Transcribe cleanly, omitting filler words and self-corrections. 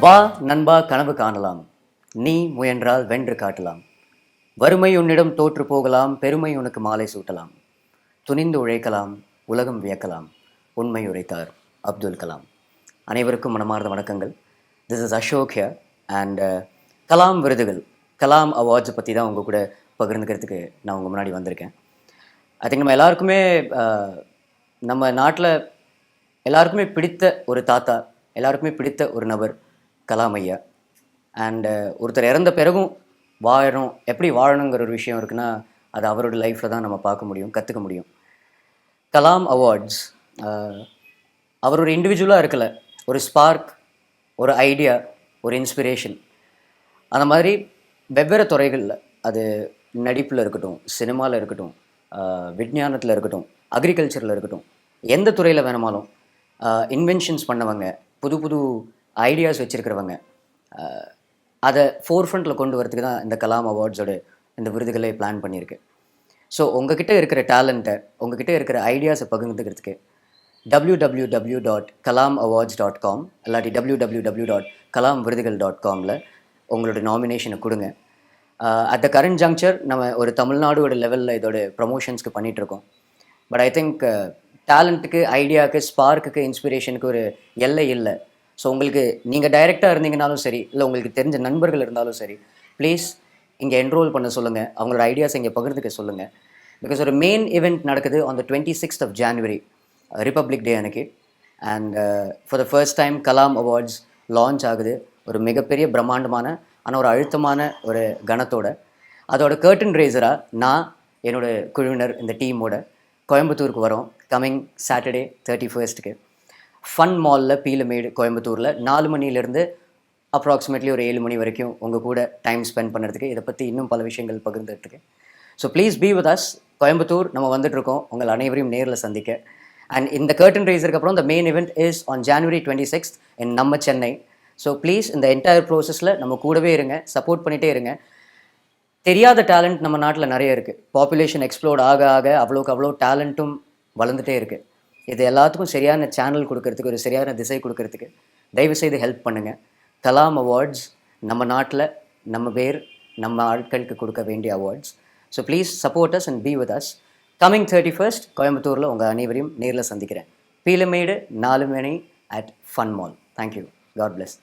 வா நண்பா கனவு காணலாம், நீ முயன்றால் வென்று காட்டலாம். வறுமை உன்னிடம் தோற்று போகலாம், பெருமை உனக்கு மாலை சூட்டலாம். துணிந்து உழைக்கலாம், உலகம் வியக்கலாம். உண்மை உரைத்தார் அப்துல் கலாம். அனைவருக்கும் மனமார்ந்த வணக்கங்கள். This is Ashok here and Kalam விருதுகள், கலாம் அவார்ட்ஸை பற்றி தான் உங்கள் கூட பகிர்ந்துக்கிறதுக்கு நான் உங்கள் முன்னாடி வந்திருக்கேன். ஐ திங்க் நம்ம எல்லாருக்குமே நம்ம நாட்டில் எல்லாருக்குமே பிடித்த ஒரு தாத்தா, எல்லாருக்குமே பிடித்த ஒரு நபர் கலாம் ஐயா. அண்டு ஒருத்தர் இறந்த பிறகும் வாழணும், எப்படி வாழணுங்கிற ஒரு விஷயம் இருக்குன்னா அது அவரோட லைஃப்பில் தான் நம்ம பார்க்க முடியும், கற்றுக்க முடியும். கலாம் அவார்ட்ஸ் அவர் ஒரு இண்டிவிஜுவலாக இருக்கலை, ஒரு ஸ்பார்க், ஒரு ஐடியா, ஒரு இன்ஸ்பிரேஷன். அந்த மாதிரி வெவ்வேறு துறைகளில், அது நடிப்பில் இருக்கட்டும், சினிமாவில் இருக்கட்டும், விஞ்ஞானத்தில் இருக்கட்டும், அக்ரிகல்ச்சரில் இருக்கட்டும், எந்த துறையில் வேணுமாலும் இன்வென்ஷன்ஸ் பண்ணவங்க, புது புது ஐடியாஸ் வச்சுருக்கிறவங்க, அதை ஃபோர்ஃப்ரண்ட்டில் கொண்டு வரதுக்கு தான் இந்த கலாம் அவார்ட்ஸோட இந்த விருதுகளை பிளான் பண்ணியிருக்கு. ஸோ உங்ககிட்ட இருக்கிற டேலண்ட்டை, உங்ககிட்ட இருக்கிற ஐடியாஸை பகிர்ந்துக்கிறதுக்கு www.kalamawards.com இல்லாட்டி www.kalamvirudugal.comல உங்களோட நாமினேஷனை கொடுங்க. அட் த கரண்ட் ஜங்க்சர் நம்ம ஒரு தமிழ்நாடோட லெவலில் இதோட ப்ரமோஷன்ஸ்க்கு பண்ணிகிட்ருக்கோம். பட் ஐ திங்க் டேலண்ட்டுக்கு, ஐடியாவுக்கு, ஸ்பார்க்குக்கு, இன்ஸ்பிரேஷனுக்கு ஒரு எல்லை இல்லை. ஸோ உங்களுக்கு நீங்கள் டைரெக்டாக இருந்தீங்கனாலும் சரி, இல்லை உங்களுக்கு தெரிஞ்ச நண்பர்கள் இருந்தாலும் சரி, ப்ளீஸ் இங்கே என்ரோல் பண்ண சொல்லுங்கள், அவங்களோட ஐடியாஸ் இங்கே பகிர்ந்துக்க சொல்லுங்கள். பிகாஸ் ஒரு மெயின் ஈவெண்ட் நடக்குது on the 26th of January, republic day அன்னைக்கு. And for the first time Kalam awards launch ஆகுது, ஒரு மிகப்பெரிய பிரம்மாண்டமான ஆனால் ஒரு அழுத்தமான ஒரு கணத்தோட. அதோட கர்டன் ரேசராக நான் என்னோடய குழுவினர் இந்த டீமோட கோயம்புத்தூருக்கு வரோம். கம்மிங் சாட்டர்டே 31st ஃபன் மாலில், பீலமேடு, கோயம்புத்தூரில் 4 மணிலேருந்து அப்ராக்சிமேட்லி ஒரு 7 மணி வரைக்கும் உங்கள் கூட டைம் ஸ்பெண்ட் பண்ணுறதுக்கு, இதை பற்றி இன்னும் பல விஷயங்கள் பகிர்ந்துட்டுருக்கு. So please be with us. Coimbatore நம்ம வந்துட்டுருக்கோம் உங்கள் அனைவரையும் நேரில் சந்திக்க. அண்ட் இந்த கர்டன் ரேசருக்கு அப்புறம் the main event is on January 26th இன் நம்ம சென்னை. ஸோ ப்ளீஸ் இந்த என்டையர் ப்ரோசஸில் நம்ம கூடவே இருங்க, சப்போர்ட் பண்ணிகிட்டே இருங்க. தெரியாத டேலண்ட் நம்ம நாட்டில் நிறைய இருக்குது. பாப்புலேஷன் எக்ஸ்ப்ளோர்ட் ஆக ஆக அவ்வளோக்கு அவ்வளோ டேலண்ட்டும் வளர்ந்துட்டே இருக்குது. இது எல்லாத்துக்கும் சரியான சேனல் கொடுக்கறதுக்கு, ஒரு சரியான திசை கொடுக்கறதுக்கு தயவுசெய்து ஹெல்ப் பண்ணுங்கள். கலாம் அவார்ட்ஸ் நம்ம நாட்டில் நம்ம பேர், நம்ம ஆட்களுக்கு கொடுக்க வேண்டிய awards. So please support us and be with us. Coming 31st கோயம்புத்தூரில் உங்கள் அனைவரையும் நேரில் சந்திக்கிறேன். பீலமேடு 4 மணி at fun mall. Thank you. God plus.